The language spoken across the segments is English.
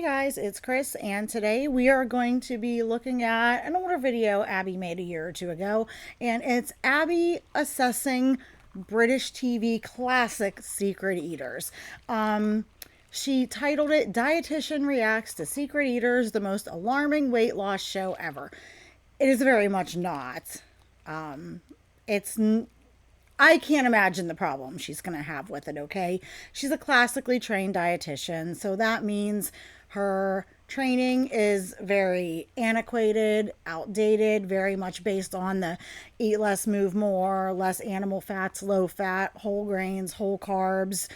Hey guys, it's Chris, and today we are going to be looking at an older video Abby made a year or two ago, and it's Abby assessing British TV classic Secret Eaters. She titled it Dietitian Reacts to Secret Eaters, the most alarming weight loss show ever. It is very much not. It's I can't imagine the problem she's going to have with it, okay? She's a classically trained dietitian, so that means her training is very antiquated, outdated, very much based on the eat less, move more, less animal fats, low fat, whole grains, whole carbs,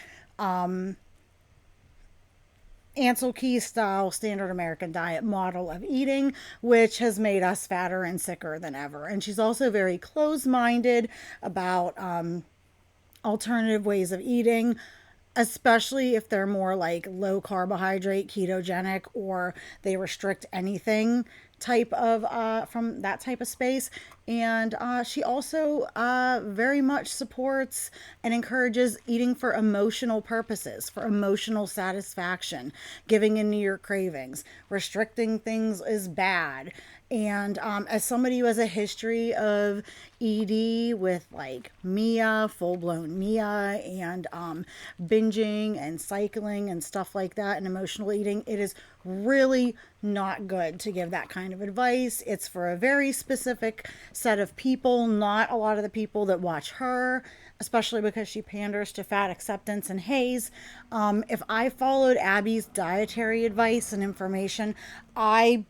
Ansel Keys style standard American diet model of eating, which has made us fatter and sicker than ever. And she's also very close minded about alternative ways of eating, especially if they're more like low carbohydrate, ketogenic, or they restrict anything type of from that type of space. And she also very much supports and encourages eating for emotional purposes, for emotional satisfaction, giving in to your cravings. Restricting things is bad. And as somebody who has a history of ED with like Mia, full blown Mia, and binging and cycling and stuff like that, and emotional eating, it is really not good to give that kind of advice. It's for a very specific set of people, not a lot of the people that watch her, especially because she panders to fat acceptance and haze. If I followed Abby's dietary advice and information, I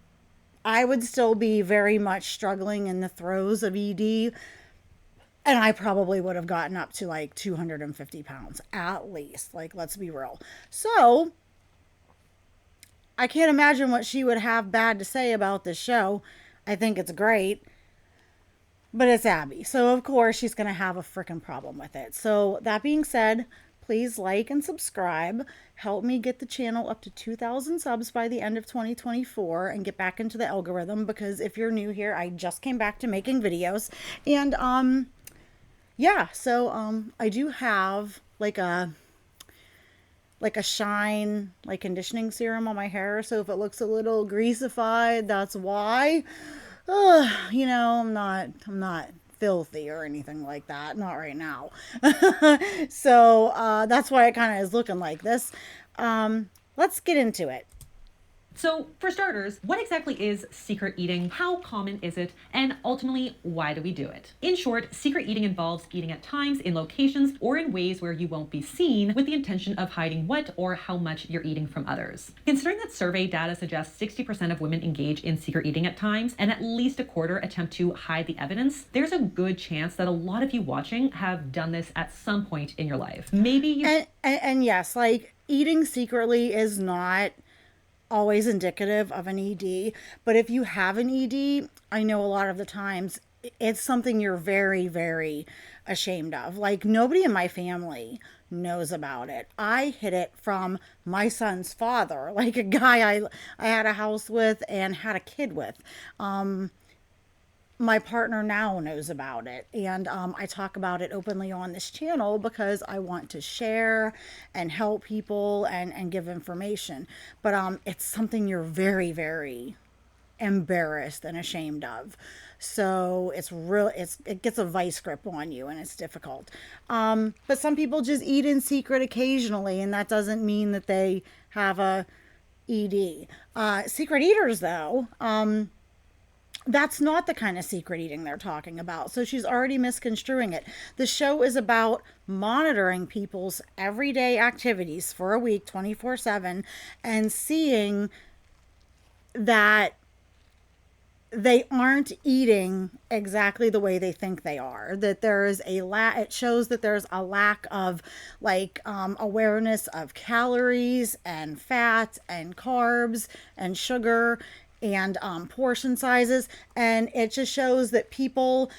would still be very much struggling in the throes of ED, and I probably would have gotten up to like 250 pounds at least. Like, let's be real. So I can't imagine what she would have bad to say about this show. I think it's great, but it's Abby. So of course she's going to have a freaking problem with it. So that being said, please like and subscribe. Help me get the channel up to 2,000 subs by the end of 2024 and get back into the algorithm, because if you're new here, I just came back to making videos. And yeah, so I do have like a shine, like conditioning serum on my hair, so if it looks a little greasified, that's why. I'm not filthy or anything like that, not right now. So that's why it kind of is looking like this. Let's get into it. So, for starters, what exactly is secret eating? How common is it? And ultimately, why do we do it? In short, secret eating involves eating at times, in locations, or in ways where you won't be seen, with the intention of hiding what or how much you're eating from others. Considering that survey data suggests 60% of women engage in secret eating at times, and at least a quarter attempt to hide the evidence, there's a good chance that a lot of you watching have done this at some point in your life. Maybe you... And yes, like, eating secretly is not always indicative of an ED, but if you have an ED, I know a lot of the times it's something you're very, very ashamed of. Like, nobody in my family knows about it. I hid it from my son's father, like a guy I had a house with and had a kid with. My partner now knows about it, and I talk about it openly on this channel because I want to share and help people and give information, but it's something you're very, very embarrassed and ashamed of. So it gets a vice grip on you, and it's difficult. But some people just eat in secret occasionally, and that doesn't mean that they have a ED. Secret eaters, though, that's not the kind of secret eating they're talking about. So she's already misconstruing it. The show is about monitoring people's everyday activities for a week, 24/7, and seeing that they aren't eating exactly the way they think they are. That there is it shows that there's a lack of like awareness of calories and fat and carbs and sugar and portion sizes, and it just shows that people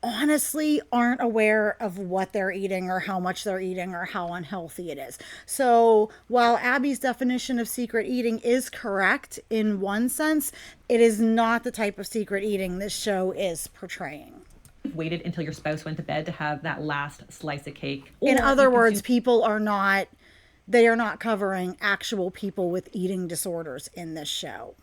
honestly aren't aware of what they're eating or how much they're eating or how unhealthy it is. So while Abby's definition of secret eating is correct in one sense, it is not the type of secret eating this show is portraying. Waited until your spouse went to bed to have that last slice of cake. In other words, people are not they are not covering actual people with eating disorders in this show.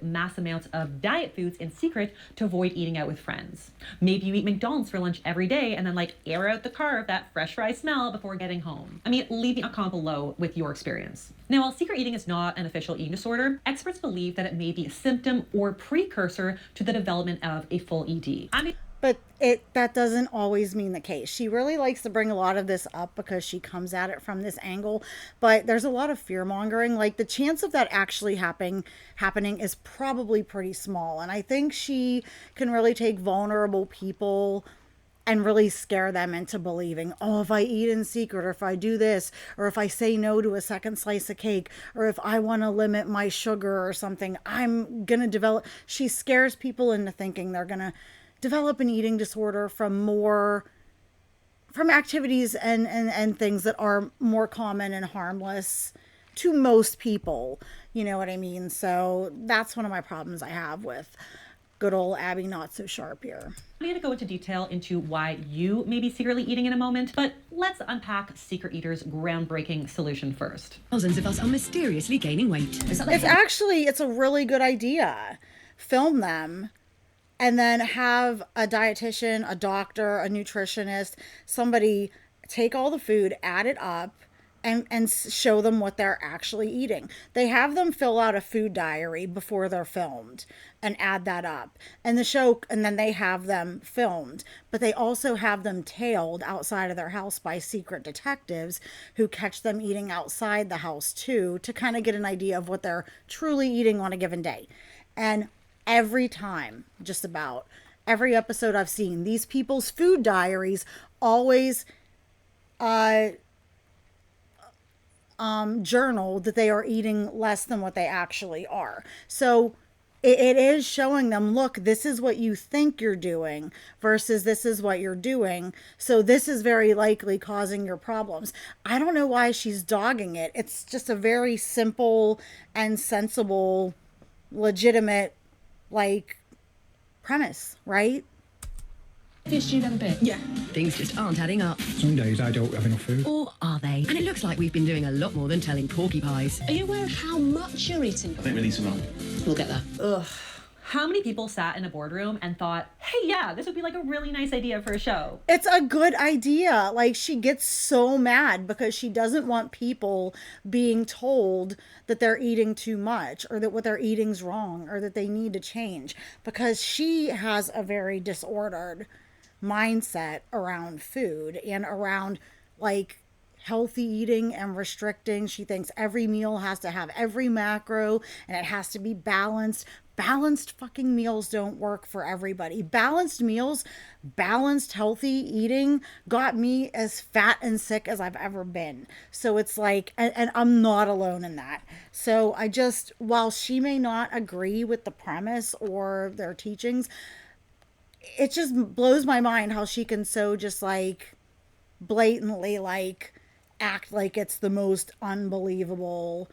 Mass amounts of diet foods in secret to avoid eating out with friends. Maybe you eat McDonald's for lunch every day and then like air out the car of that fresh fry smell before getting home. I mean, leave me a comment below with your experience. Now, while secret eating is not an official eating disorder, experts believe that it may be a symptom or precursor to the development of a full ED. But that doesn't always mean the case. She really likes to bring a lot of this up because she comes at it from this angle. But there's a lot of fear mongering. Like, the chance of that actually happening is probably pretty small. And I think she can really take vulnerable people and really scare them into believing, oh, if I eat in secret, or if I do this, or if I say no to a second slice of cake, or if I want to limit my sugar or something, I'm going to develop. She scares people into thinking they're going to develop an eating disorder from activities and things that are more common and harmless to most people. You know what I mean? So that's one of my problems I have with good old Abbey Not So Sharp here. I'm going to go into detail into why you may be secretly eating in a moment, but let's unpack Secret Eater's groundbreaking solution first. Thousands of us are mysteriously gaining weight. It's a really good idea. Film them and then have a dietitian, a doctor, a nutritionist, somebody take all the food, add it up, and show them what they're actually eating. They have them fill out a food diary before they're filmed and add that up. And then they have them filmed, but they also have them tailed outside of their house by secret detectives who catch them eating outside the house too, to kind of get an idea of what they're truly eating on a given day. And every time, just about every episode I've seen, these people's food diaries always journal that they are eating less than what they actually are. So it is showing them, look, this is what you think you're doing versus this is what you're doing. So this is very likely causing your problems. I don't know why she's dogging it. It's just a very simple and sensible, legitimate, like, premise, right? Fish you have a bit? Yeah. Things just aren't adding up. Some days I don't have enough food. Or are they? And it looks like we've been doing a lot more than telling porcupines. Are you aware of how much you're eating? I think we need some help. We'll get there. Ugh. How many people sat in a boardroom and thought, hey, yeah, this would be like a really nice idea for a show? It's a good idea. Like, she gets so mad because she doesn't want people being told that they're eating too much or that what they're eating's wrong or that they need to change, because she has a very disordered mindset around food and around, like, healthy eating and restricting. She thinks every meal has to have every macro and it has to be balanced. Balanced fucking meals don't work for everybody. Balanced meals, balanced healthy eating got me as fat and sick as I've ever been. So it's like, and I'm not alone in that. So while she may not agree with the premise or their teachings, it just blows my mind how she can so just like blatantly like act like it's the most unbelievable,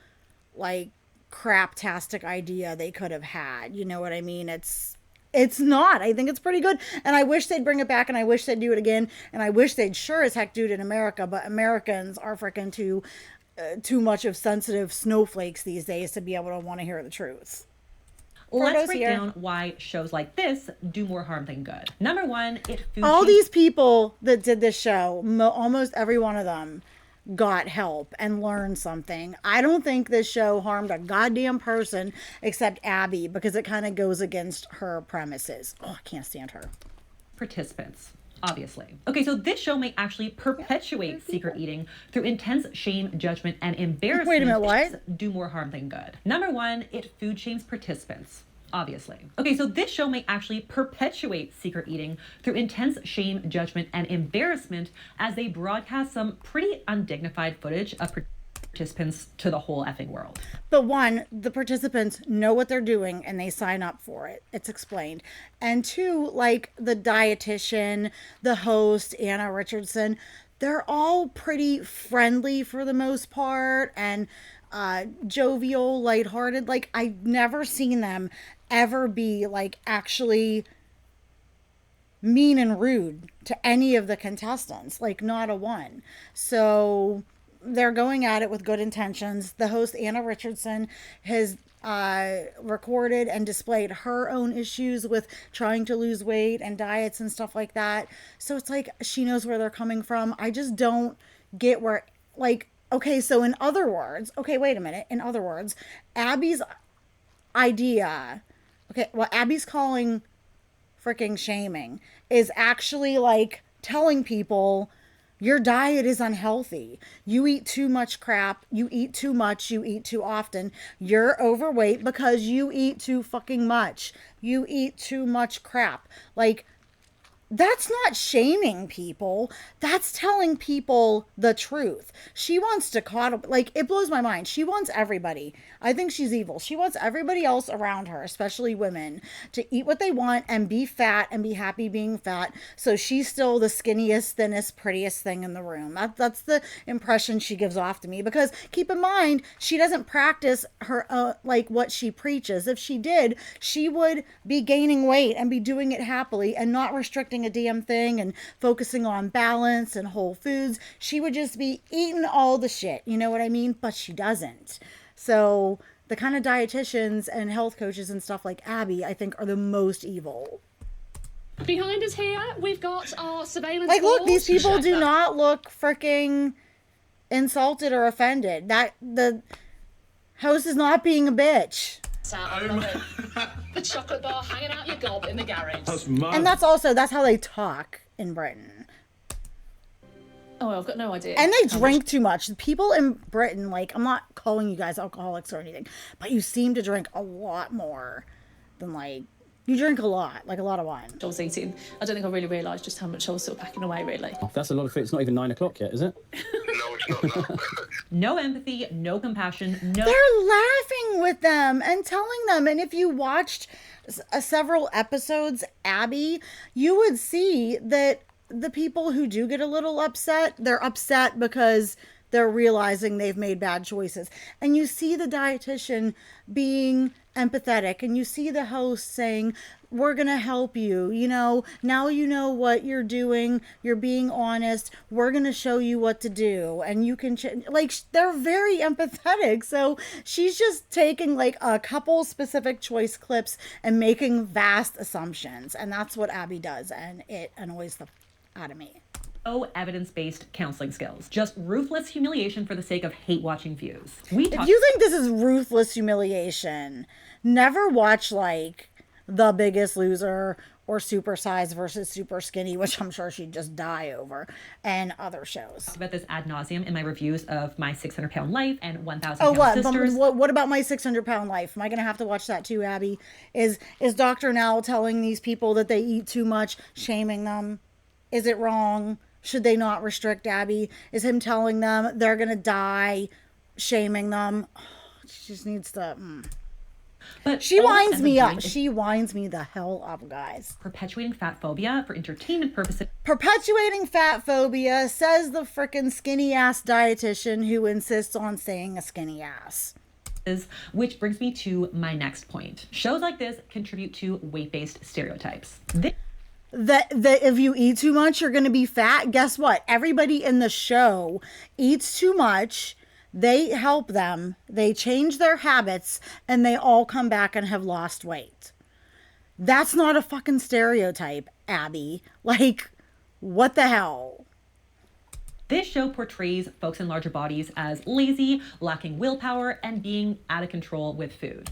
like, craptastic idea they could have had. You know what I mean? It's not. I think it's pretty good, and I wish they'd bring it back, and I wish they'd do it again, and I wish they'd sure as heck do it in America, but Americans are freaking too much of sensitive snowflakes these days to be able to want to hear the truth. Let's break down why shows like this do more harm than good. Number one, all these people that did this show, almost every one of them got help and learned something. I don't think this show harmed a goddamn person except Abbey, because it kind of goes against her premises. Oh, I can't stand her. Participants, obviously. Okay, so this show may actually perpetuate secret eating through intense shame, judgment, and embarrassment. Wait a minute, what? Do more harm than good. Number one, it food shames participants. Obviously. Okay, so this show may actually perpetuate secret eating through intense shame, judgment, and embarrassment as they broadcast some pretty undignified footage of participants to the whole effing world. But one, the participants know what they're doing and they sign up for it. It's explained. And two, like the dietitian, the host, Anna Richardson, they're all pretty friendly for the most part and jovial, lighthearted. Like, I've never seen them ever be like actually mean and rude to any of the contestants, like not a one. So they're going at it with good intentions. The host, Anna Richardson, has recorded and displayed her own issues with trying to lose weight and diets and stuff like that. So it's like she knows where they're coming from. I just don't get where, like, okay, so in other words, okay, wait a minute. In other words, Abby's idea, okay, what Abby's calling freaking shaming is actually like telling people your diet is unhealthy. You eat too much crap. You eat too much. You eat too often. You're overweight because you eat too fucking much. You eat too much crap. Like, that's not shaming people. That's telling people the truth. She wants to coddle, like, it blows my mind. She wants everybody. I think she's evil. She wants everybody else around her, especially women, to eat what they want and be fat and be happy being fat. So she's still the skinniest, thinnest, prettiest thing in the room. That's the impression she gives off to me, because keep in mind, she doesn't practice her, like, what she preaches. If she did, she would be gaining weight and be doing it happily and not restricting a damn thing and focusing on balance and whole foods. She would just be eating all the shit, you know what I mean? But she doesn't. So the kind of dietitians and health coaches and stuff like Abby, I think, are the most evil. Behind us here, we've got our surveillance. Like, look, these force. people do not look freaking insulted or offended. That the host is not being a bitch. I love it. The chocolate bar hanging out your gob in the garage. That's mad. And that's how they talk in Britain. Oh, I've got no idea. And they drink too much. People in Britain, like, I'm not calling you guys alcoholics or anything, but you seem to drink a lot more than, like, you drink a lot, like a lot of wine. I was eating. I don't think I really realised just how much I was sort of packing away, really. That's a lot of food. It's not even 9 o'clock yet, is it? No, it's not. No. No empathy, no compassion, no. They're laughing with them and telling them. And if you watched several episodes, Abbey, you would see that the people who do get a little upset, they're upset because they're realizing they've made bad choices. And you see the dietitian being empathetic, and you see the host saying, we're going to help you. You know, now you know what you're doing. You're being honest. We're going to show you what to do. And you can, like, they're very empathetic. So she's just taking, like, a couple specific choice clips and making vast assumptions. And that's what Abbey does. And it annoys the out of me. No evidence-based counseling skills. Just ruthless humiliation for the sake of hate-watching views. If you think this is ruthless humiliation, never watch, like, The Biggest Loser or Super Size versus Super Skinny, which I'm sure she'd just die over, and other shows. About this ad nauseum in my reviews of My 600-Pound Life and 1,000 Oh, Pound Sisters. What about My 600-Pound Life? Am I going to have to watch that too, Abby? Is Dr. Now telling these people that they eat too much, shaming them? Is it wrong? Should they not restrict, Abby? Is him telling them they're going to die, shaming them? Oh, she just needs to... But She all winds this me ends up. doing is She winds me the hell up, guys. perpetuating fat phobia for entertainment purposes. Perpetuating fat phobia, says the frickin' skinny ass dietitian who insists on saying a skinny ass. Which brings me to my next point. Shows like this contribute to weight-based stereotypes. That if you eat too much, you're going to be fat. Guess what? Everybody in the show eats too much. They help them. They change their habits, and they all come back and have lost weight. That's not a fucking stereotype, Abby. Like, what the hell? This show portrays folks in larger bodies as lazy, lacking willpower, and being out of control with food.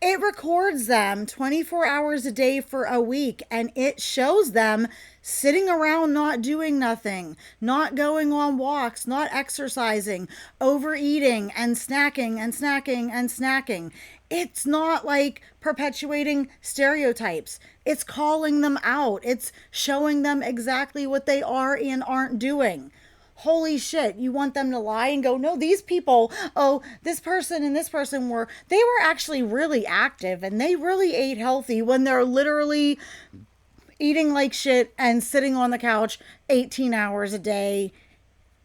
It records them 24 hours a day for a week, and it shows them sitting around not doing nothing, not going on walks, not exercising, overeating and snacking and snacking and snacking. It's not like perpetuating stereotypes. It's calling them out. It's showing them exactly what they are and aren't doing. Holy shit, you want them to lie and go, no, these people, oh, this person and this person they were actually really active and they really ate healthy, when they're literally eating like shit and sitting on the couch 18 hours a day.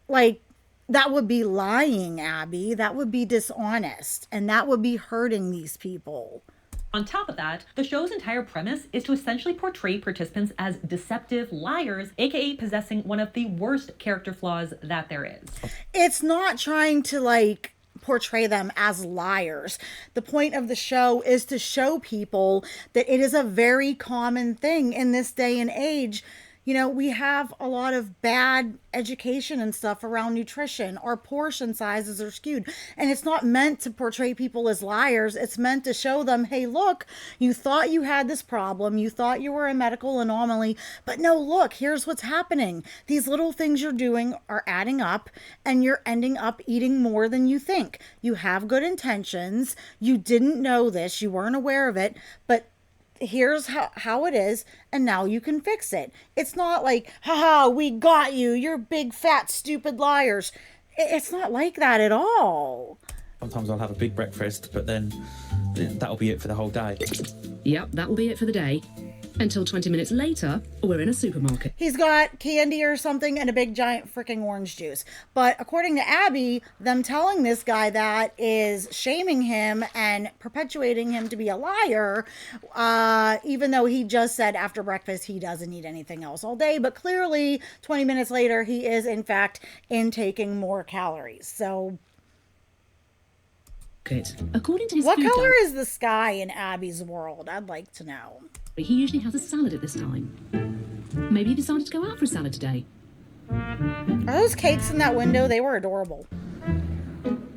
Like, that would be lying, Abby. That would be dishonest, and that would be hurting these people. On top of that, the show's entire premise is to essentially portray participants as deceptive liars, aka possessing one of the worst character flaws that there is. It's not trying to like portray them as liars. The point of the show is to show people that it is a very common thing in this day and age. You know, we have a lot of bad education and stuff around nutrition. Our portion sizes are skewed. And it's not meant to portray people as liars. It's meant to show them, hey, look, you thought you had this problem. You thought you were a medical anomaly. But no, look, here's what's happening. These little things you're doing are adding up, and you're ending up eating more than you think. You have good intentions. You didn't know this. You weren't aware of it. But here's how it is, and now you can fix it. It's not like, haha, we got you, you're big fat stupid liars. It's not like that at all. Sometimes I'll have a big breakfast, but then that'll be it for the whole day. Yep, that will be it for the day. Until 20 minutes later, we're in a supermarket. He's got candy or something and a big giant freaking orange juice. But according to Abbey, them telling this guy that is shaming him and perpetuating him to be a liar, even though he just said after breakfast he doesn't eat anything else all day. But clearly, 20 minutes later, he is in fact intaking more calories. So According to his what food color diary, is the sky in Abby's world? I'd like to know. he usually has a salad at this time. Maybe he decided to go out for a salad today. Are those cakes in that window? They were adorable.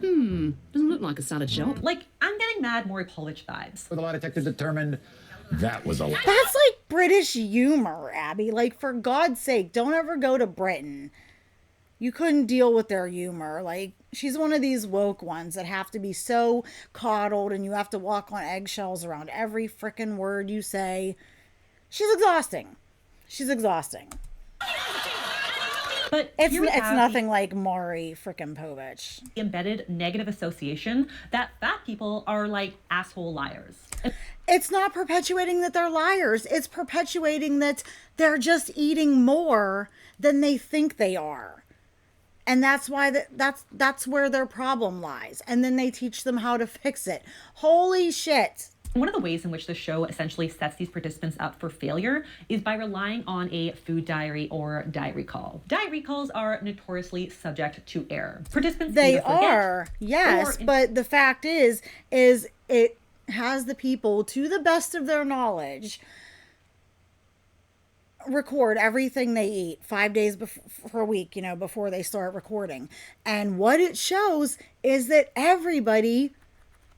Doesn't look like a salad shop. Like, I'm getting Mad Maury Povich vibes. The lie detector determined that was a lie. That's like British humor, Abby. Like, for God's sake, don't ever go to Britain. You couldn't deal with their humor. Like, she's one of these woke ones that have to be so coddled and you have to walk on eggshells around every frickin' word you say. She's exhausting. She's exhausting. But It's here we have nothing like Maury frickin' Povich. the embedded negative association that fat people are like asshole liars. It's not perpetuating that they're liars. It's perpetuating that they're just eating more than they think they are. And that's why that's where their problem lies. And then they teach them how to fix it. Holy shit. One of the ways in which the show essentially sets these participants up for failure is by relying on a food diary or diet recall. Diet recalls are notoriously subject to error. Participants They either forget are, yes. or- But the fact is it has the people, to the best of their knowledge, record everything they eat 5 days per week, you know, before they start recording. And what it shows is that everybody,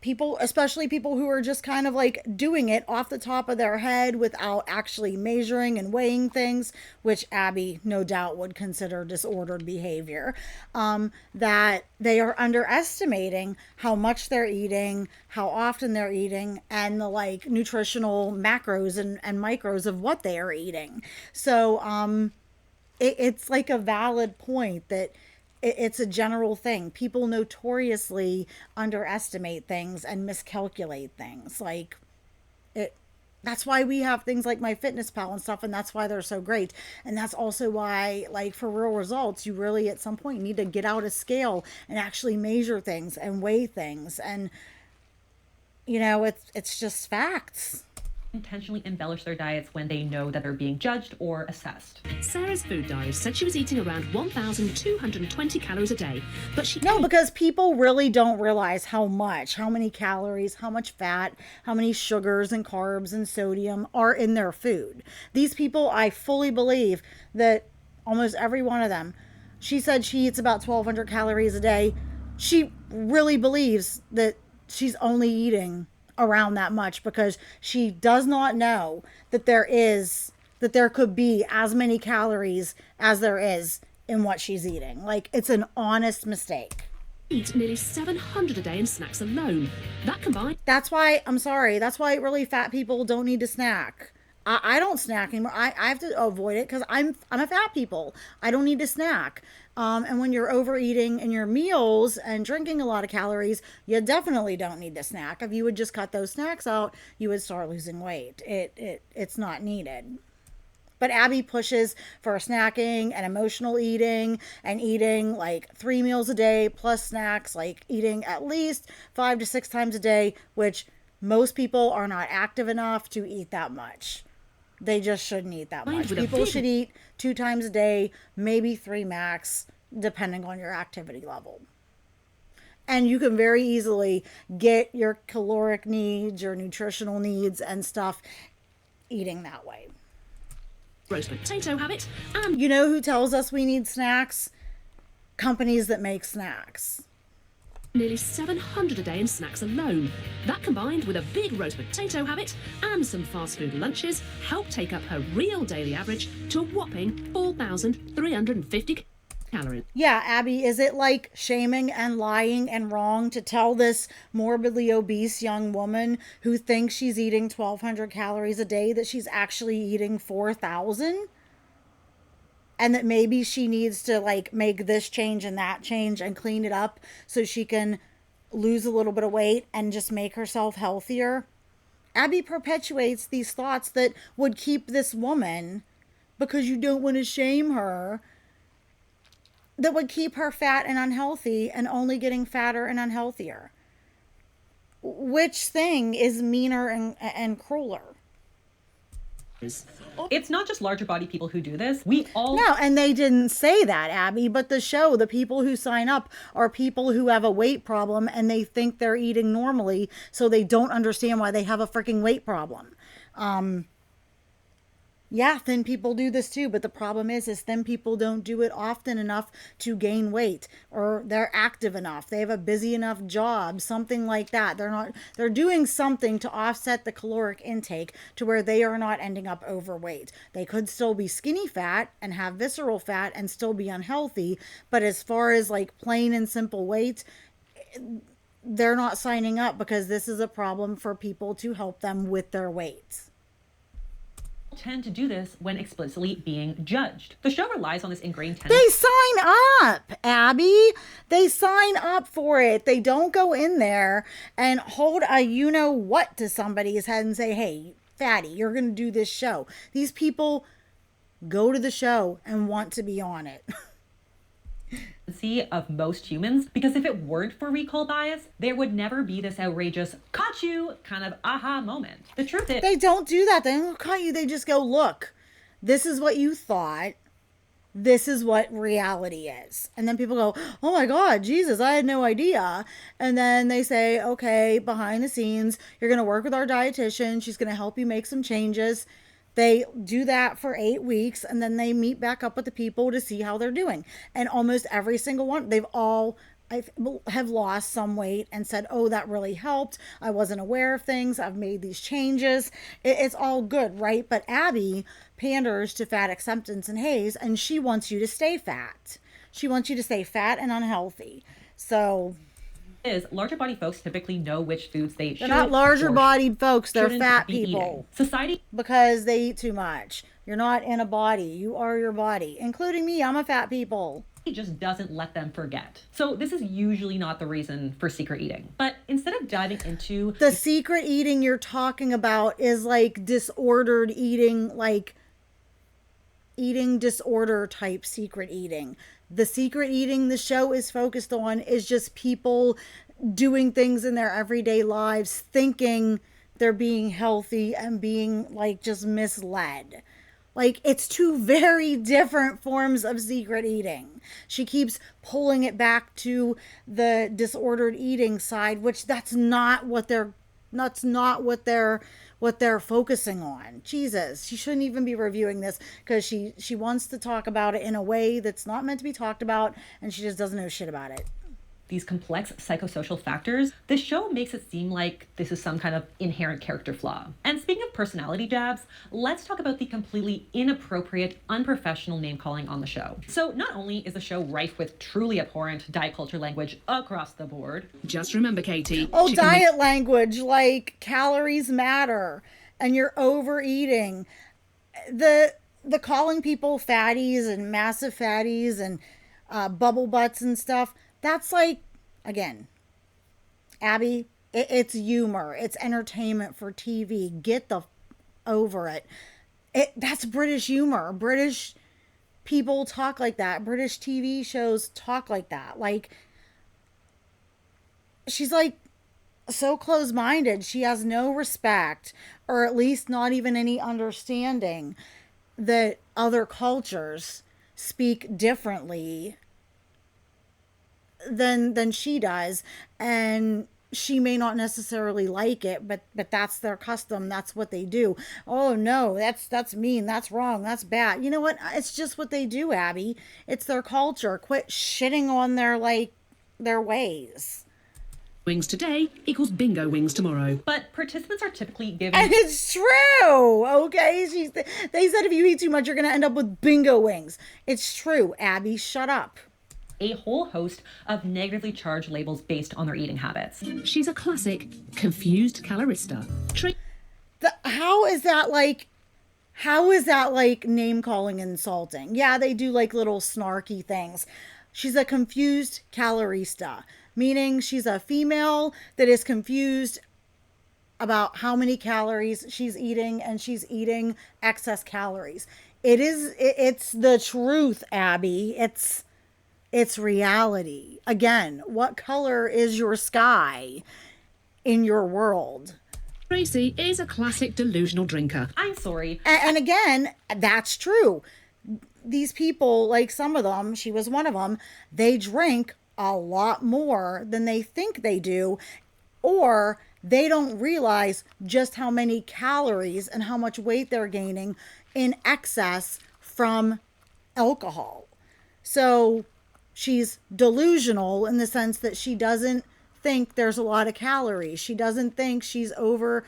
people, especially people who are just kind of like doing it off the top of their head without actually measuring and weighing things, which Abby no doubt would consider disordered behavior, that they are underestimating how much they're eating, how often they're eating, and the like nutritional macros and micros of what they are eating. So it's like a valid point that it's a general thing. People notoriously underestimate things and miscalculate things. Like, that's why we have things like MyFitnessPal and stuff, and that's why they're so great. And that's also why, like, for real results, you really at some point need to get out a scale and actually measure things and weigh things. And, you know, it's just facts. intentionally embellish their diets when they know that they're being judged or assessed. Sarah's food diary said she was eating around 1,220 calories a day, but she... No, because people really don't realize how many calories, how much fat, how many sugars and carbs and sodium are in their food. These people, I fully believe that almost every one of them, she said she eats about 1,200 calories a day. She really believes that she's only eating around that much because she does not know that there could be as many calories as there is in what she's eating. Like, it's an honest mistake. Eat nearly 700 a day in snacks alone. That combined... That's why, I'm sorry, that's why really fat people don't need to snack. I don't snack anymore. I have to avoid it because I'm a fat people. I don't need to snack. And when you're overeating in your meals and drinking a lot of calories, you definitely don't need to snack. If you would just cut those snacks out, you would start losing weight. It's not needed. But Abbey pushes for snacking and emotional eating and eating like 3 meals a day plus snacks, like eating at least 5 to 6 times a day, which Most people are not active enough to eat that much. They just shouldn't eat that much. With a People big- should eat 2 times a day, maybe 3 max, depending on your activity level. And you can very easily get your caloric needs, your nutritional needs and stuff eating that way. roast potato habit, and You know who tells us we need snacks? Companies that make snacks. nearly 700 a day in snacks alone. That combined with a big roast potato habit and some fast food lunches help take up her real daily average to a whopping 4,350 calories. Yeah, Abby, is it like shaming and lying and wrong to tell this morbidly obese young woman who thinks she's eating 1,200 calories a day that she's actually eating 4,000? And that maybe she needs to like make this change and that change and clean it up so she can lose a little bit of weight and just make herself healthier? Abby perpetuates these thoughts that would keep this woman, because you don't want to shame her, that would keep her fat and unhealthy and only getting fatter and unhealthier. Which thing is meaner and crueler? It's not just larger body people who do this. We all No, and they didn't say that, Abby, but the people who sign up are people who have a weight problem and they think they're eating normally, so they don't understand why they have a freaking weight problem. Yeah, thin people do this too, but the problem is thin people don't do it often enough to gain weight, or they're active enough. They have a busy enough job, something like that. They're doing something to offset the caloric intake to where they are not ending up overweight. They could still be skinny fat and have visceral fat and still be unhealthy, but as far as like plain and simple weight, they're not signing up because this is a problem for people to help them with their weight. tend to do this when explicitly being judged. The show relies on this ingrained tendency. They sign up, Abby. They sign up for it. They don't go in there and hold a you-know-what to somebody's head and say, hey, fatty, you're going to do this show. These people go to the show and want to be on it. Of most humans, because if it weren't for recall bias, there would never be this outrageous "caught you" kind of aha moment. The truth is, They don't do that. They don't call you. They just go, look, this is what you thought. This is what reality is. And then people go, oh my God, Jesus, I had no idea. And then they say, okay, behind the scenes, you're going to work with our dietitian. She's going to help you make some changes. They do that for 8 weeks, and then they meet back up with the people to see how they're doing. And almost every single one, have lost some weight and said, oh, that really helped. I wasn't aware of things. I've made these changes. It's all good, right? But Abby panders to fat acceptance and haze, and she wants you to stay fat. She wants you to stay fat and unhealthy. So larger body folks typically know which foods they they're not larger bodied folks. They're fat people. Society Because they eat too much. You're not in a body. You are your body. Including me. I'm a fat people. just doesn't let them forget. So this is usually not the reason for secret eating. But instead of diving into The secret eating you're talking about is like disordered eating, like eating disorder type secret eating. The secret eating the show is focused on is just people doing things in their everyday lives, thinking they're being healthy and being like just misled. Like, it's two very different forms of secret eating. She keeps pulling it back to the disordered eating side, which that's not what they're focusing on. Jesus, she shouldn't even be reviewing this because she wants to talk about it in a way that's not meant to be talked about, and she just doesn't know shit about it. these complex psychosocial factors, the show makes it seem like this is some kind of inherent character flaw. And speaking of personality jabs, let's talk about the completely inappropriate, unprofessional name calling on the show. So not only is the show rife with truly abhorrent diet culture language across the board, Just remember, Katie. Oh, she can diet language like calories matter and you're overeating. The calling people fatties and massive fatties and bubble butts and stuff, that's like, again, Abby, it's humor. It's entertainment for TV. Get over it. That's British humor. British people talk like that. British TV shows talk like that. Like, she's like so close-minded. She has no respect, or at least not even any understanding that other cultures speak differently than she does, and she may not necessarily like it, but that's their custom. That's what they do. Oh no, that's mean. That's wrong. That's bad. You know what? It's just what they do, Abby. It's their culture. Quit shitting on their ways. Wings today equals bingo wings tomorrow. But participants are typically given And it's true, okay? They said if you eat too much, you're going to end up with bingo wings. It's true, Abby. Shut up. a whole host of negatively charged labels based on their eating habits. She's a classic confused calorista. How is that like name calling insulting? Yeah, they do like little snarky things. She's a confused calorista, meaning she's a female that is confused about how many calories she's eating, and she's eating excess calories. It's the truth, Abby. It's reality. Again, what color is your sky in your world? Tracy is a classic delusional drinker. I'm sorry. And again, that's true. These people, like some of them, she was one of them, they drink a lot more than they think they do, or they don't realize just how many calories and how much weight they're gaining in excess from alcohol. So she's delusional in the sense that she doesn't think there's a lot of calories. She doesn't think she's over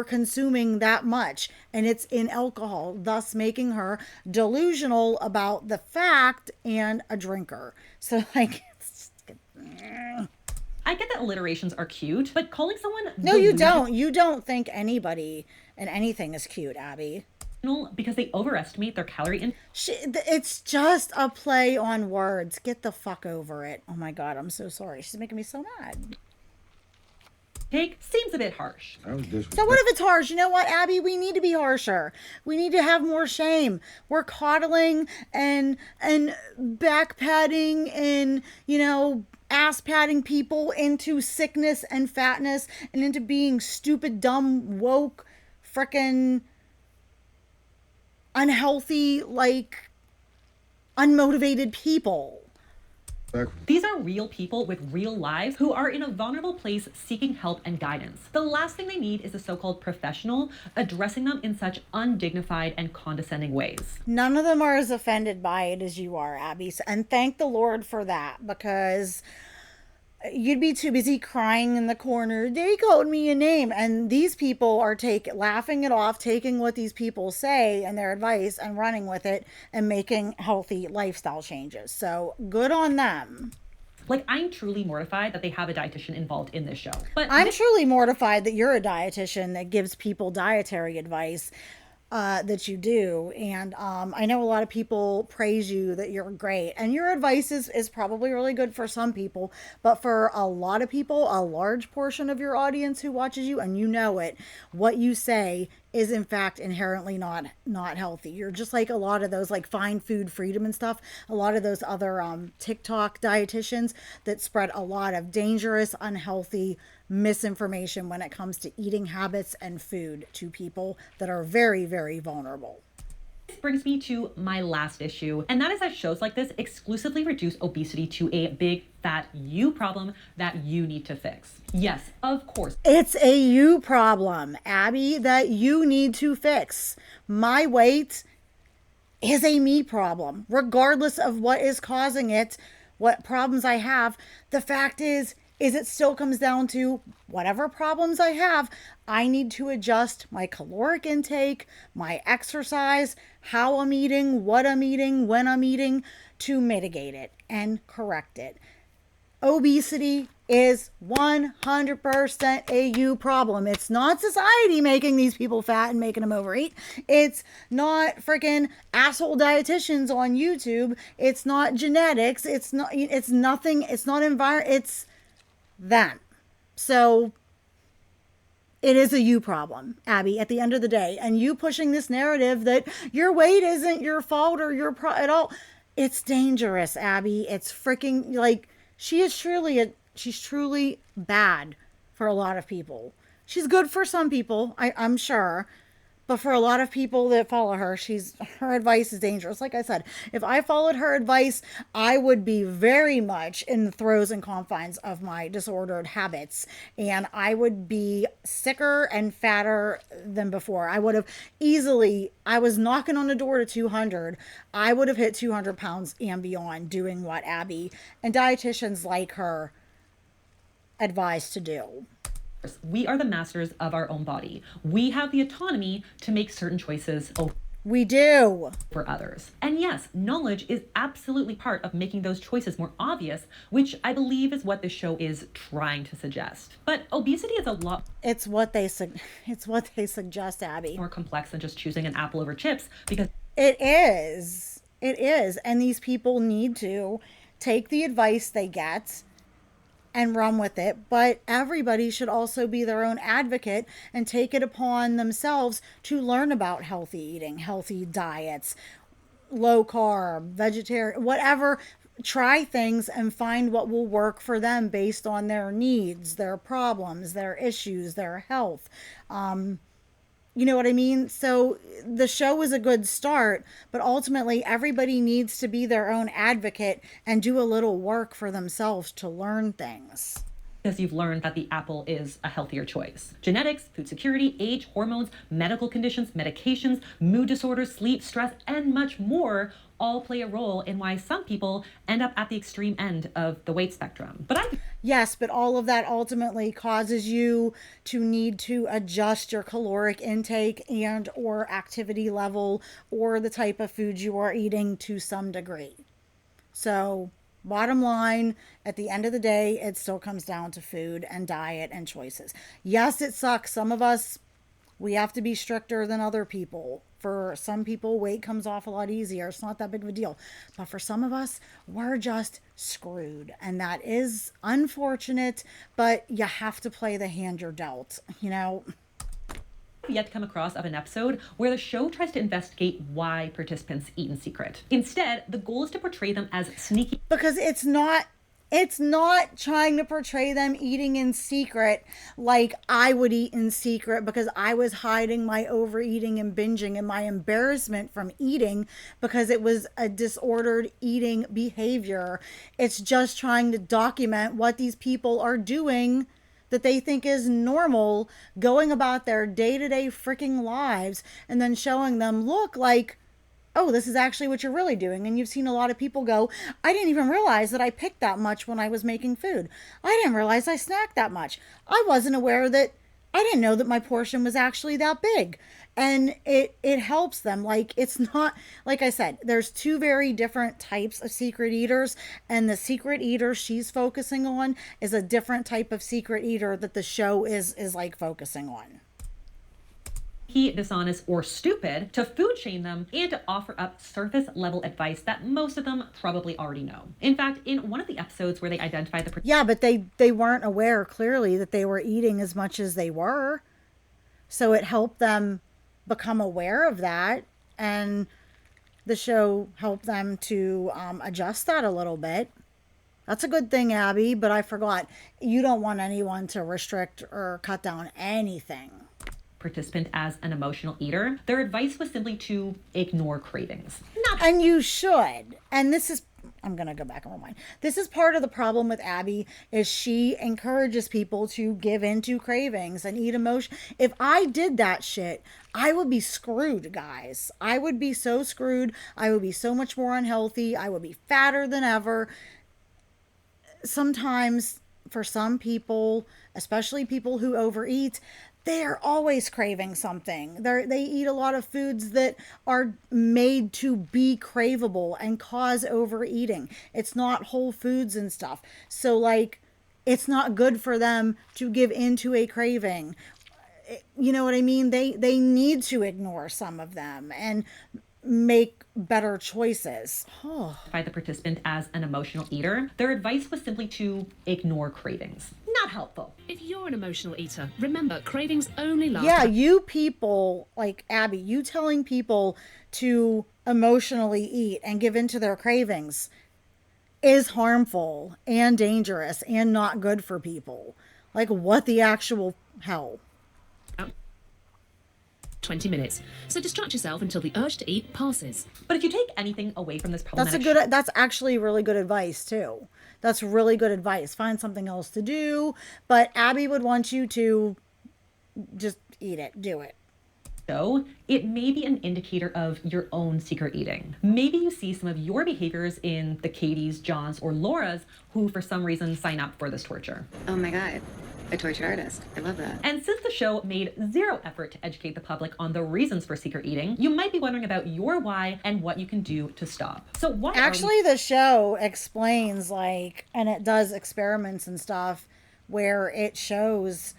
consuming that much, and it's in alcohol, thus making her delusional about the fact and a drinker. So like, I get that alliterations are cute, but calling someone no, you don't. You don't think anybody and anything is cute, Abby. Because they overestimate their calorie intake It's just a play on words. Get the fuck over it. Oh my God, I'm so sorry. She's making me so mad. seems a bit harsh. So what if it's harsh? You know what, Abby? We need to be harsher. We need to have more shame. We're coddling and backpatting and, ass patting people into sickness and fatness and into being stupid, dumb, woke, frickin' unhealthy, like unmotivated people. These are real people with real lives who are in a vulnerable place seeking help and guidance. The last thing they need is a so-called professional addressing them in such undignified and condescending ways. None of them are as offended by it as you are, Abby. And thank the Lord for that, because you'd be too busy crying in the corner. They called me a name. And these people are laughing it off, taking what these people say and their advice and running with it and making healthy lifestyle changes. So good on them. Like, I'm truly mortified that they have a dietitian involved in this show. But I'm truly mortified that you're a dietitian that gives people dietary advice that you do. And I know a lot of people praise you that you're great, and your advice is probably really good for some people, but for a lot of people, a large portion of your audience who watches you, and you know it, what you say is in fact inherently not healthy. You're just like a lot of those, like Find Food Freedom and stuff, a lot of those other TikTok dietitians that spread a lot of dangerous, unhealthy misinformation when it comes to eating habits and food to people that are very, very vulnerable. this brings me to my last issue, and that is that shows like this exclusively reduce obesity to a big fat you problem that you need to fix. Yes, of course. It's a you problem, Abby, that you need to fix. My weight is a me problem, regardless of what is causing it, what problems I have. The fact is it still comes down to whatever problems I have, I need to adjust my caloric intake, my exercise, how I'm eating, what I'm eating, when I'm eating, to mitigate it and correct it. Obesity is 100% a you problem. It's not society making these people fat and making them overeat. It's not freaking asshole dietitians on YouTube. It's not genetics. It's nothing. It's not environment. It's them. So it is a you problem, Abby, at the end of the day. And you pushing this narrative that your weight isn't your fault or your at all. It's dangerous, Abby. It's freaking like she's truly bad for a lot of people. She's good for some people, I'm sure. But for a lot of people that follow her, her advice is dangerous. Like I said, if I followed her advice, I would be very much in the throes and confines of my disordered habits. And I would be sicker and fatter than before. I would have easily, I was knocking on the door to 200. I would have hit 200 pounds and beyond doing what Abbey and dietitians like her advise to do. We are the masters of our own body. We have the autonomy to make certain choices We do. for others. And yes, knowledge is absolutely part of making those choices more obvious, which I believe is what this show is trying to suggest. But obesity is a lot It's what they suggest, Abbey. more complex than just choosing an apple over chips, because It is. It is. And these people need to take the advice they get and run with it. But everybody should also be their own advocate and take it upon themselves to learn about healthy eating, healthy diets, low carb, vegetarian, whatever. Try things and find what will work for them based on their needs, their problems, their issues, their health. You know what I mean? So the show is a good start, but ultimately everybody needs to be their own advocate and do a little work for themselves to learn things. because you've learned that the apple is a healthier choice. Genetics, food security, age, hormones, medical conditions, medications, mood disorders, sleep, stress, and much more all play a role in why some people end up at the extreme end of the weight spectrum. Yes, but all of that ultimately causes you to need to adjust your caloric intake and or activity level or the type of food you are eating to some degree. So bottom line, at the end of the day, it still comes down to food and diet and choices. Yes, it sucks. Some of us, we have to be stricter than other people. For some people, weight comes off a lot easier. It's not that big of a deal. But for some of us, we're just screwed. And that is unfortunate, but you have to play the hand you're dealt, you know? Yet to come across of an episode where the show tries to investigate why participants eat in secret. Instead, the goal is to portray them as sneaky. Because it's not trying to portray them eating in secret like I would eat in secret because I was hiding my overeating and binging and my embarrassment from eating because it was a disordered eating behavior. It's just trying to document what these people are doing that they think is normal, going about their day-to-day freaking lives and then showing them, look, like, oh, this is actually what you're really doing. And you've seen a lot of people go, I didn't even realize that I picked that much when I was making food. I didn't realize I snacked that much. I wasn't aware that, I didn't know that my portion was actually that big. And it helps them. Like, it's not, like I said, there's two very different types of secret eaters. And the secret eater she's focusing on is a different type of secret eater that the show is like focusing on. Dishonest, or stupid to food shame them and to offer up surface level advice that most of them probably already know. In fact, in one of the episodes where they identified the yeah, but they weren't aware clearly that they were eating as much as they were, so it helped them become aware of that, and the show helped them to adjust that a little bit. That's a good thing, Abby, but I forgot, you don't want anyone to restrict or cut down anything. Participant as an emotional eater, their advice was simply to ignore cravings. And you should. And this is, I'm going to go back and rewind. This is part of the problem with Abby, is she encourages people to give into cravings and eat emotion. If I did that shit, I would be screwed, guys. I would be so screwed. I would be so much more unhealthy. I would be fatter than ever. Sometimes for some people, especially people who overeat, they're always craving something. They eat a lot of foods that are made to be craveable and cause overeating. It's not whole foods and stuff. So, like, it's not good for them to give into a craving. You know what I mean? They need to ignore some of them and make better choices. By the participant as an emotional eater, their advice was simply to ignore cravings. Not helpful. If you're an emotional eater, remember cravings only last. Yeah, you people, like Abby, you telling people to emotionally eat and give into their cravings is harmful and dangerous and not good for people. Like, what the actual hell? 20 minutes. So distract yourself until the urge to eat passes. But if you take anything away from this problematic That's actually really good advice too. That's really good advice. Find something else to do. But Abby would want you to just eat it. Do it. show, it may be an indicator of your own secret eating. Maybe you see some of your behaviors in the Katie's, John's, or Laura's who for some reason sign up for this torture. Oh my God, a tortured artist. I love that. And since the show made zero effort to educate the public on the reasons for secret eating, you might be wondering about your why and what you can do to stop. So why actually the show explains, like, and it does experiments and stuff where it shows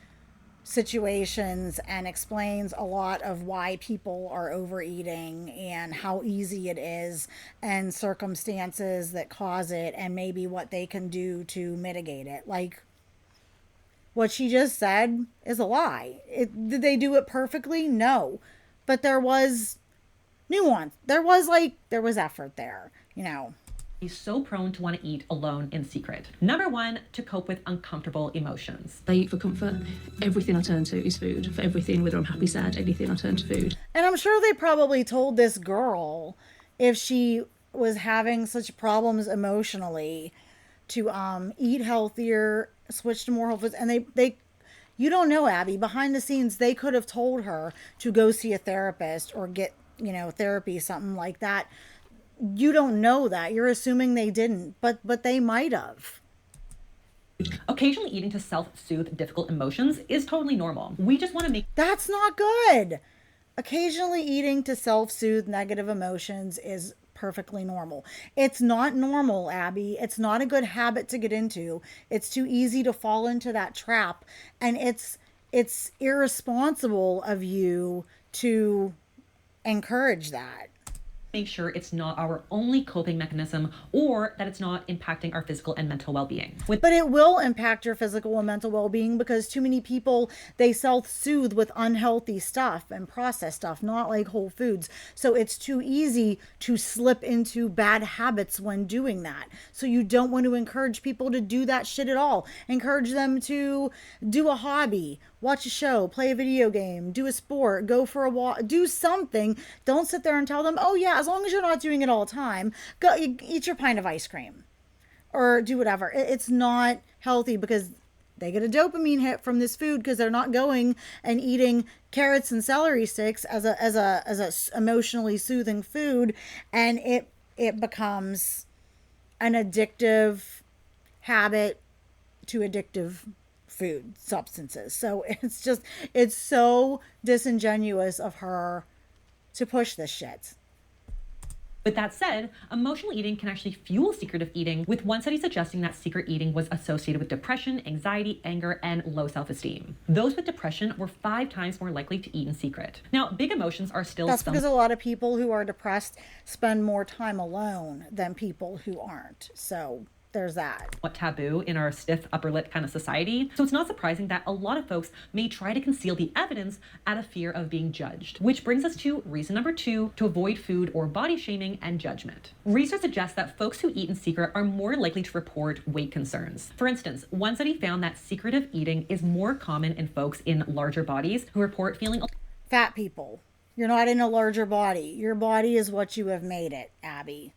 situations and explains a lot of why people are overeating and how easy it is and circumstances that cause it and maybe what they can do to mitigate it. Like, what she just said is a lie. Did they do it perfectly? No. But there was nuance. There was effort there, you know. He's so prone to want to eat alone in secret. Number one, to cope with uncomfortable emotions. I eat for comfort. Everything I turn to is food. For everything, whether I'm happy, sad, anything I turn to food. And I'm sure they probably told this girl, if she was having such problems emotionally, to eat healthier, switch to more whole foods. And they you don't know, Abby, behind the scenes, they could have told her to go see a therapist or get, therapy, something like that. You don't know that. You're assuming they didn't, but they might have. Occasionally eating to self-soothe difficult emotions is totally normal. We just want to make... That's not good. Occasionally eating to self-soothe negative emotions is perfectly normal. It's not normal, Abby. It's not a good habit to get into. It's too easy to fall into that trap. And it's irresponsible of you to encourage that. Make sure it's not our only coping mechanism or that it's not impacting our physical and mental well-being. But it will impact your physical and mental well-being because too many people, they self-soothe with unhealthy stuff and processed stuff, not like whole foods. So it's too easy to slip into bad habits when doing that. So you don't want to encourage people to do that shit at all. Encourage them to do a hobby, watch a show, play a video game, do a sport, go for a walk, do something. Don't sit there and tell them, oh yeah, as long as you're not doing it all the time, go eat your pint of ice cream or do whatever. It's not healthy because they get a dopamine hit from this food because they're not going and eating carrots and celery sticks as a emotionally soothing food, and it becomes an addictive habit to addictive food substances. So it's so disingenuous of her to push this shit. With that said, emotional eating can actually fuel secretive eating, with one study suggesting that secret eating was associated with depression, anxiety, anger, and low self-esteem. Those with depression were 5 times more likely to eat in secret. Now, big emotions are still... That's because a lot of people who are depressed spend more time alone than people who aren't. So there's that. What taboo in our stiff upper lip kind of society. So it's not surprising that a lot of folks may try to conceal the evidence out of fear of being judged. Which brings us to reason number 2, to avoid food or body shaming and judgment. Research suggests that folks who eat in secret are more likely to report weight concerns. For instance, one study found that secretive eating is more common in folks in larger bodies who report feeling... Fat people. You're not in a larger body. Your body is what you have made it, Abby.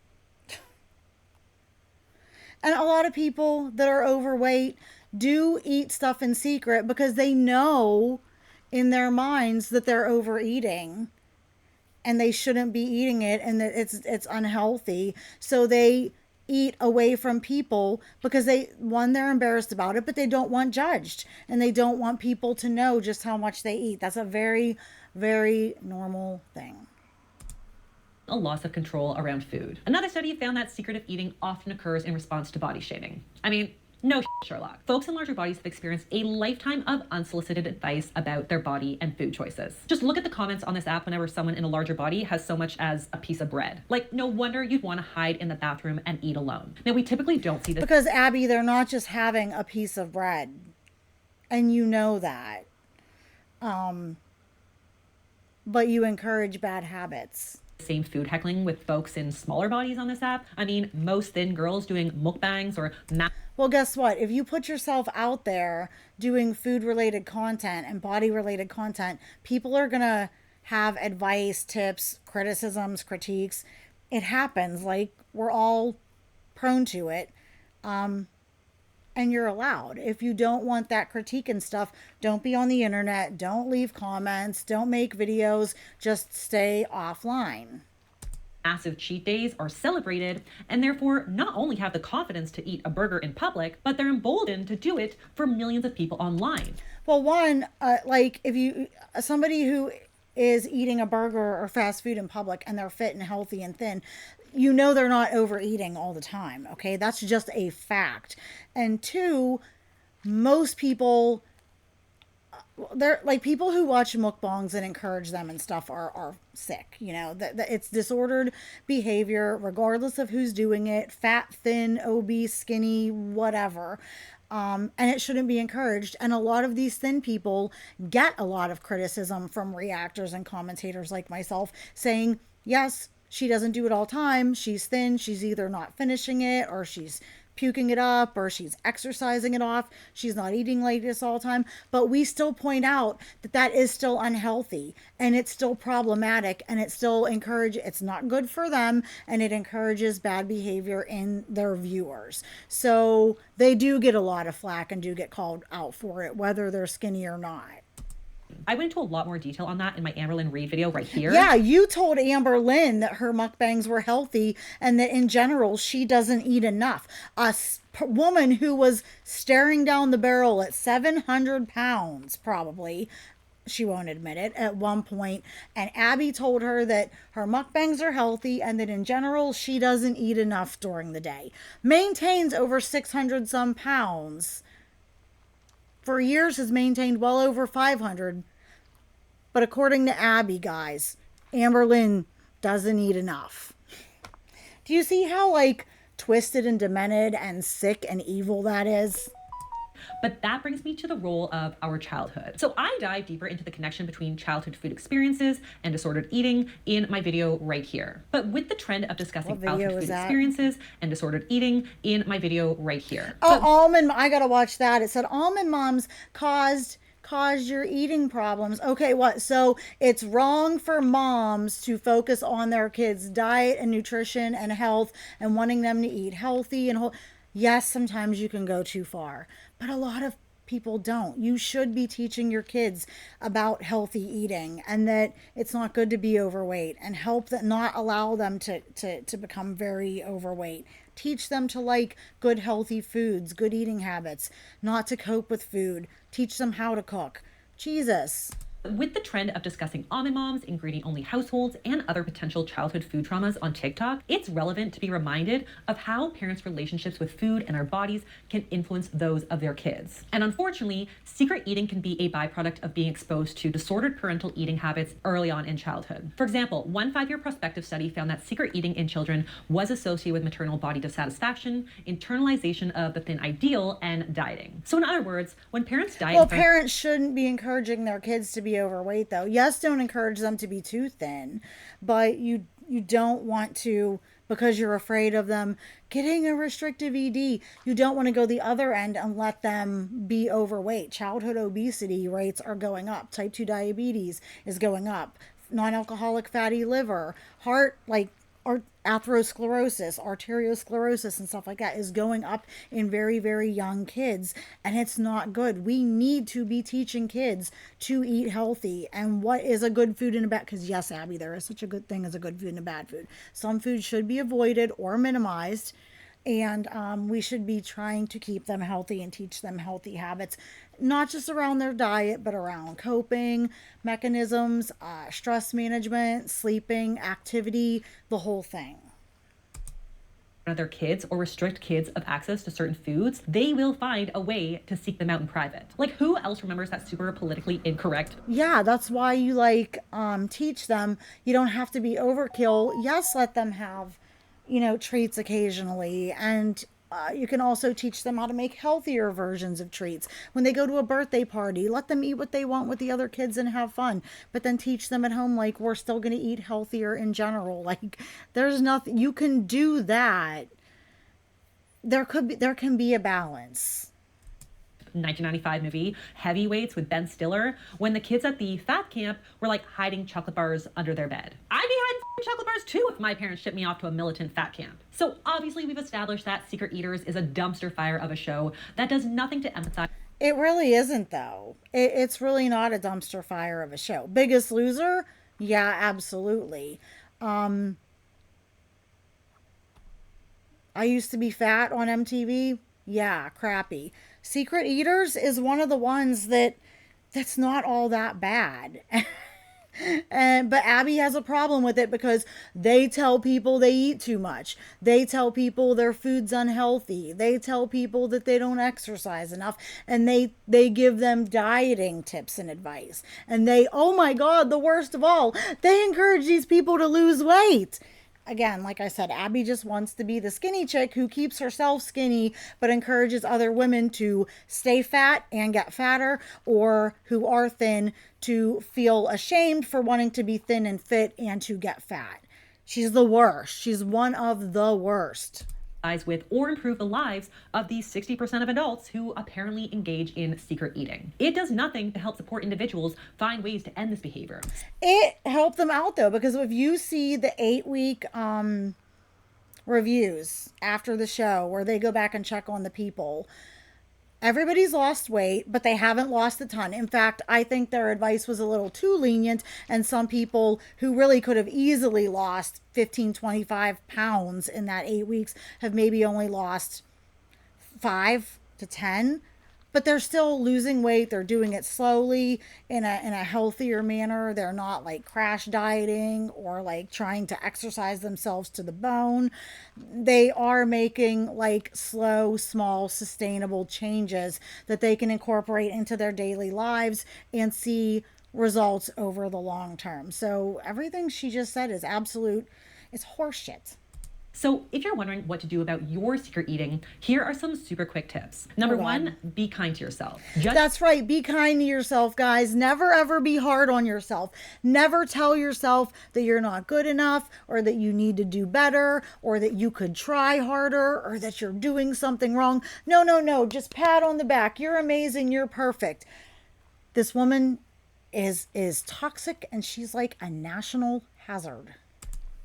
And a lot of people that are overweight do eat stuff in secret because they know in their minds that they're overeating and they shouldn't be eating it and that it's unhealthy. So they eat away from people because they're embarrassed about it, but they don't want judged and they don't want people to know just how much they eat. That's a very, very normal thing. A loss of control around food. Another study found that secretive eating often occurs in response to body shaming. I mean, no shit, Sherlock. Folks in larger bodies have experienced a lifetime of unsolicited advice about their body and food choices. Just look at the comments on this app whenever someone in a larger body has so much as a piece of bread. Like, no wonder you'd want to hide in the bathroom and eat alone. Now, we typically don't see this. Because, Abby, they're not just having a piece of bread. And you know that. But you encourage bad habits. same food heckling with folks in smaller bodies on this app. I mean, most thin girls doing mukbangs or Well, guess what? If you put yourself out there doing food related content and body related content, people are going to have advice, tips, criticisms, critiques. It happens. Like, we're all prone to it. And you're allowed. If you don't want that critique and stuff, don't be on the internet. Don't leave comments. Don't make videos. Just stay offline. massive cheat days are celebrated and therefore not only have the confidence to eat a burger in public, but they're emboldened to do it for millions of people online. Well, one, like if you, somebody who is eating a burger or fast food in public and they're fit and healthy and thin, you know they're not overeating all the time, okay? That's just a fact. And two, most people, they're like people who watch mukbangs and encourage them and stuff are sick, you know, that it's disordered behavior regardless of who's doing it, fat, thin, obese, skinny, whatever. And it shouldn't be encouraged. And a lot of these thin people get a lot of criticism from reactors and commentators like myself saying, yes, she doesn't do it all the time. She's thin. She's either not finishing it or she's puking it up or she's exercising it off. She's not eating like this all the time. But we still point out that that is still unhealthy and it's still problematic and it still it's not good for them and it encourages bad behavior in their viewers. So they do get a lot of flack and do get called out for it, whether they're skinny or not. I went into a lot more detail on that in my Amber Lynn Reid video right here. Yeah, you told Amber Lynn that her mukbangs were healthy and that in general she doesn't eat enough. A woman who was staring down the barrel at 700 pounds, probably, she won't admit it, at one point, and Abbey told her that her mukbangs are healthy and that in general she doesn't eat enough during the day. Maintains over 600 some pounds. For years has maintained well over 500. But according to Abbey, guys, Amber Lynn doesn't eat enough. Do you see how, like, twisted and demented and sick and evil that is? But that brings me to the role of our childhood. So I dive deeper into the connection between childhood food experiences and disordered eating in my video right here. But with the trend of discussing childhood food experiences and disordered eating in my video right here. Oh, I gotta watch that. It said almond moms caused your eating problems. Okay, what? So it's wrong for moms to focus on their kids' diet and nutrition and health and wanting them to eat healthy and whole. Yes, sometimes you can go too far, but a lot of people don't. You should be teaching your kids about healthy eating and that it's not good to be overweight and help that not allow them to become very overweight. Teach them to like good healthy foods, good eating habits, not to cope with food. Teach them how to cook. Jesus. With the trend of discussing almond moms, ingredient-only households, and other potential childhood food traumas on TikTok, it's relevant to be reminded of how parents' relationships with food and our bodies can influence those of their kids. And unfortunately, secret eating can be a byproduct of being exposed to disordered parental eating habits early on in childhood. For example, one 5-year prospective study found that secret eating in children was associated with maternal body dissatisfaction, internalization of the thin ideal, and dieting. So in other words, when parents diet... Well, parents shouldn't be encouraging their kids to be overweight though. Yes, don't encourage them to be too thin, but you don't want to, because you're afraid of them getting a restrictive ED, you don't want to go the other end and let them be overweight. Childhood obesity rates are going up. Type 2 diabetes is going up. Non-alcoholic fatty liver, heart, like atherosclerosis, arteriosclerosis and stuff like that is going up in very, very young kids, and it's not good. We need to be teaching kids to eat healthy and what is a good food and a bad, because yes, Abby, there is such a good thing as a good food and a bad food. Some foods should be avoided or minimized, and we should be trying to keep them healthy and teach them healthy habits, not just around their diet, but around coping mechanisms, stress management, sleeping, activity, the whole thing. Of their kids or restrict kids of access to certain foods, they will find a way to seek them out in private. Like, who else remembers that super politically incorrect? Yeah, that's why you teach them you don't have to be overkill. Yes, let them have, treats occasionally and You can also teach them how to make healthier versions of treats. When they go to a birthday party, let them eat what they want with the other kids and have fun, but then teach them at home, like, we're still going to eat healthier in general. Like, there's nothing, you can do that. There can be a balance. 1995 movie Heavyweights with Ben Stiller, when the kids at the fat camp were like hiding chocolate bars under their bed. I'd be hiding chocolate bars too if my parents shipped me off to a militant fat camp. So obviously we've established that Secret Eaters is a dumpster fire of a show that does nothing to empathize. It really isn't, though. It's really not a dumpster fire of a show. Biggest Loser? Yeah, absolutely. I used to be fat on MTV. Yeah, crappy. Secret Eaters is one of the ones that's not all that bad. But Abbey has a problem with it because they tell people they eat too much. They tell people their food's unhealthy. They tell people that they don't exercise enough, and they give them dieting tips and advice. And oh my God, the worst of all, they encourage these people to lose weight. Again, like I said, Abbey just wants to be the skinny chick who keeps herself skinny but encourages other women to stay fat and get fatter, or who are thin to feel ashamed for wanting to be thin and fit and to get fat. She's the worst. She's one of the worst. With or improve the lives of these 60% of adults who apparently engage in secret eating. It does nothing to help support individuals find ways to end this behavior. It helped them out, though, because if you see the 8-week reviews after the show where they go back and check on the people, everybody's lost weight, but they haven't lost a ton. In fact, I think their advice was a little too lenient, and some people who really could have easily lost 15, 25 pounds in that 8 weeks have maybe only lost 5 to 10. But they're still losing weight. They're doing it slowly in a healthier manner. They're not like crash dieting or like trying to exercise themselves to the bone. They are making like slow, small, sustainable changes that they can incorporate into their daily lives and see results over the long term. So everything she just said is it's horseshit. So if you're wondering what to do about your secret eating, here are some super quick tips. Number one, be kind to yourself. That's right. Be kind to yourself, guys. Never, ever be hard on yourself. Never tell yourself that you're not good enough, or that you need to do better, or that you could try harder, or that you're doing something wrong. No, no, no. Just pat on the back. You're amazing. You're perfect. This woman is toxic, and she's like a national hazard.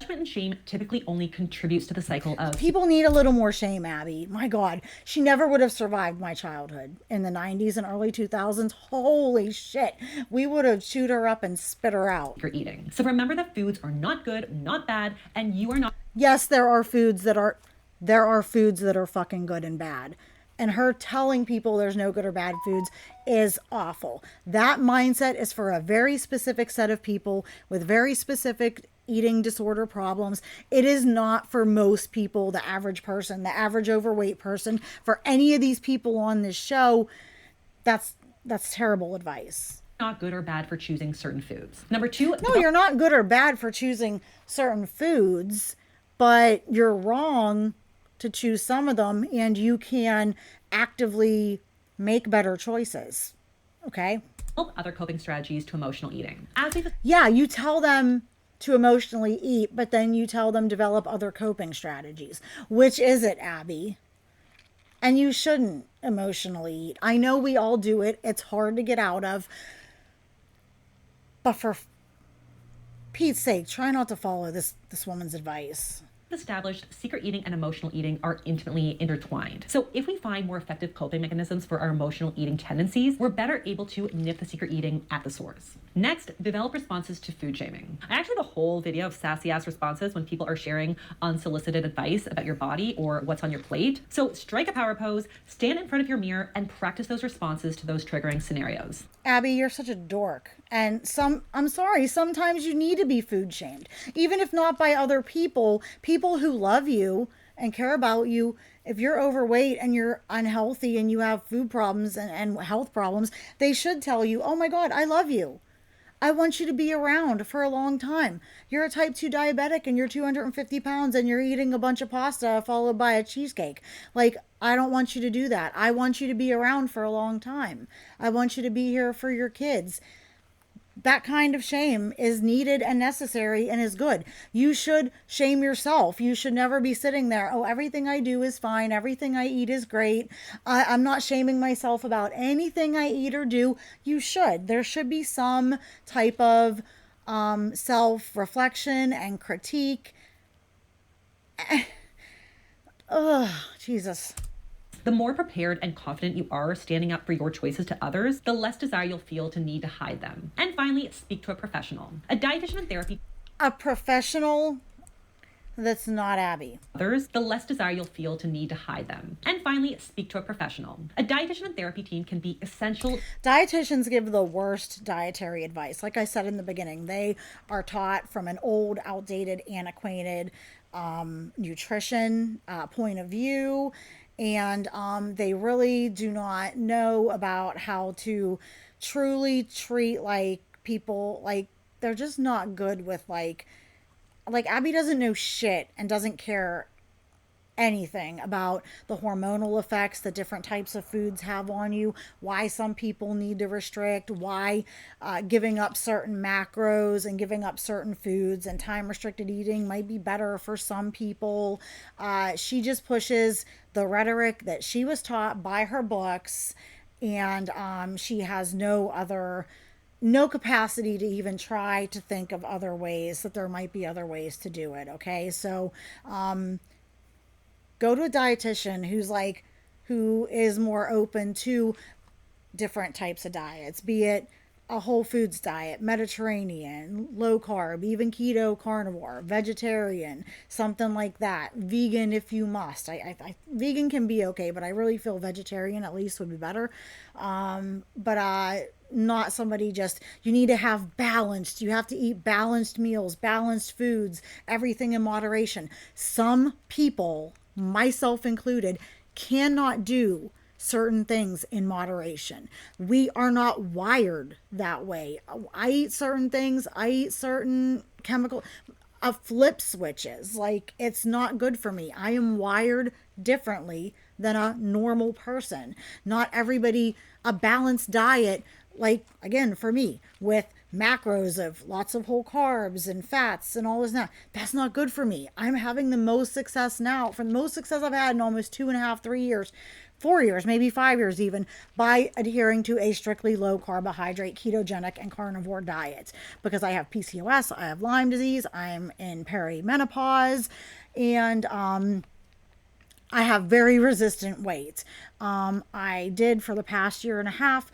Judgment and shame typically only contributes to the cycle of... People need a little more shame, Abbey. My God, she never would have survived my childhood in the 90s and early 2000s. Holy shit. We would have chewed her up and spit her out. You're eating. So remember that foods are not good, not bad, and you are not... Yes, there are foods that are fucking good and bad. And her telling people there's no good or bad foods is awful. That mindset is for a very specific set of people with very specific eating disorder problems. It is not for most people, the average person, the average overweight person. For any of these people on this show, that's terrible advice. Not good or bad for choosing certain foods. Number two... No, you're not good or bad for choosing certain foods, but you're wrong to choose some of them, and you can actively make better choices. Okay? Other coping strategies to emotional eating. Yeah, you tell them to emotionally eat, but then you tell them develop other coping strategies. Which is it, Abbey? And you shouldn't emotionally eat. I know we all do it. It's hard to get out of. But for Pete's sake, try not to follow this woman's advice. Established, secret eating and emotional eating are intimately intertwined. So if we find more effective coping mechanisms for our emotional eating tendencies, we're better able to nip the secret eating at the source. Next, develop responses to food shaming. I actually have a whole video of sassy ass responses when people are sharing unsolicited advice about your body or what's on your plate. So strike a power pose, stand in front of your mirror, and practice those responses to those triggering scenarios. Abbey, you're such a dork. And I'm sorry, sometimes you need to be food shamed. Even if not by other people who love you and care about you. If you're overweight and you're unhealthy and you have food problems and health problems, they should tell you, oh my God, I love you. I want you to be around for a long time. You're a type 2 diabetic and you're 250 pounds and you're eating a bunch of pasta followed by a cheesecake. Like, I don't want you to do that. I want you to be around for a long time. I want you to be here for your kids. That kind of shame is needed and necessary and is good. You should shame yourself. You should never be sitting there, oh, everything I do is fine. Everything I eat is great. I'm not shaming myself about anything I eat or do. You should. There should be some type of self-reflection and critique. Ugh, Jesus. The more prepared and confident you are standing up for your choices to others, the less desire you'll feel to need to hide them. And finally, speak to a professional. A dietitian in therapy. A professional that's not Abbey. Others, the less desire you'll feel to need to hide them. And finally, speak to a professional. A dietitian and therapy team can be essential. Dietitians give the worst dietary advice. Like I said in the beginning, they are taught from an old, outdated, antiquated nutrition point of view. And they really do not know about how to truly treat like people. Like, they're just not good with like Abbey doesn't know shit and doesn't care anything about the hormonal effects that different types of foods have on you, why some people need to restrict, why giving up certain macros and giving up certain foods and time restricted eating might be better for some people. She just pushes the rhetoric that she was taught by her books, and she has no capacity to even try to think of other ways, that there might be other ways to do it. Okay, so go to a dietitian who is more open to different types of diets, be it a whole foods diet, Mediterranean, low carb, even keto, carnivore, vegetarian, something like that. Vegan if you must. Vegan can be okay, but I really feel vegetarian at least would be better. Not somebody just, you need to have balanced. You have to eat balanced meals, balanced foods, everything in moderation. Some people, myself included, cannot do certain things in moderation. We are not wired that way. I eat certain things. I eat certain chemical flip switches. Like, it's not good for me. I am wired differently than a normal person. Not everybody, a balanced diet, like, again, for me, with macros of lots of whole carbs and fats and all this now, that's not good for me. I'm having the most success now, from the most success I've had in almost 2.5, 3 years, 4 years, maybe 5 years even, by adhering to a strictly low carbohydrate, ketogenic, and carnivore diet. Because I have PCOS, I have Lyme disease, I'm in perimenopause, and I have very resistant weight. I did for the past 1.5 years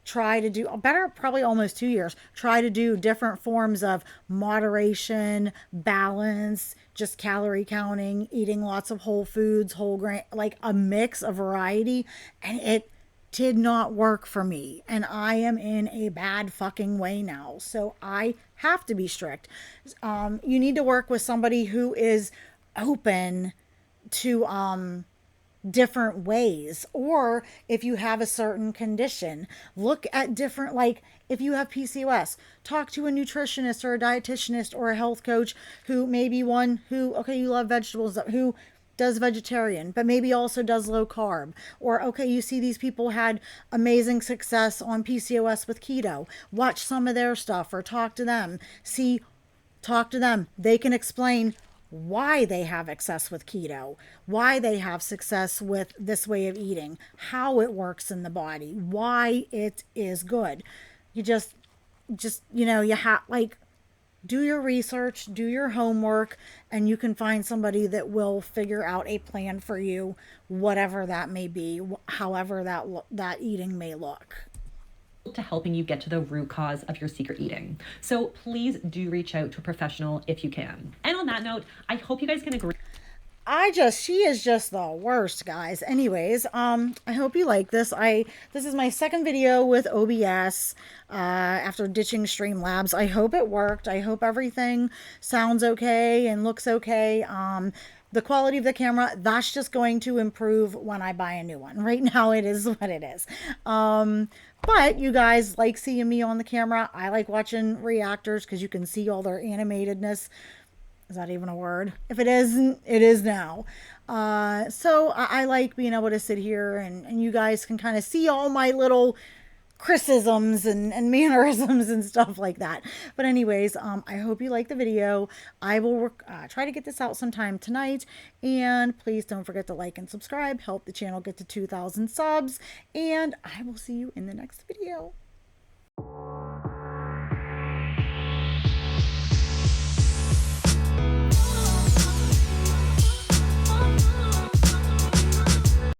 try to do probably almost 2 years, try to do different forms of moderation, balance, just calorie counting, eating lots of whole foods, whole grain, like a mix, a variety, and it did not work for me. And I am in a bad fucking way now. So I have to be strict. You need to work with somebody who is open to different ways, or if you have a certain condition, look at different, like if you have PCOS, talk to a nutritionist or a dietitianist or a health coach who maybe one who, okay, you love vegetables, who does vegetarian but maybe also does low carb, or okay, you see these people had amazing success on PCOS with keto, watch some of their stuff or talk to them, they can explain why they have success with keto, why they have success with this way of eating, how it works in the body, why it is good. You just, you have, like, do your research, do your homework, and you can find somebody that will figure out a plan for you, whatever that may be, however that eating may look. To helping you get to the root cause of your secret eating. So please do reach out to a professional if you can. And on that note, I hope you guys can agree. She is just the worst, guys. Anyways, I hope you like this. This is my second video with OBS after ditching Streamlabs. I hope it worked. I hope everything sounds okay and looks okay. the quality of the camera, that's just going to improve when I buy a new one. Right now it is what it is. But you guys like seeing me on the camera. I like watching reactors because you can see all their animatedness. Is that even a word? If it isn't, it is now. So I like being able to sit here and you guys can kind of see all my little criticisms and mannerisms and stuff like that. But anyways, I hope you like the video. I will try to get this out sometime tonight. And please don't forget to like and subscribe. Help the channel get to 2,000 subs. And I will see you in the next video.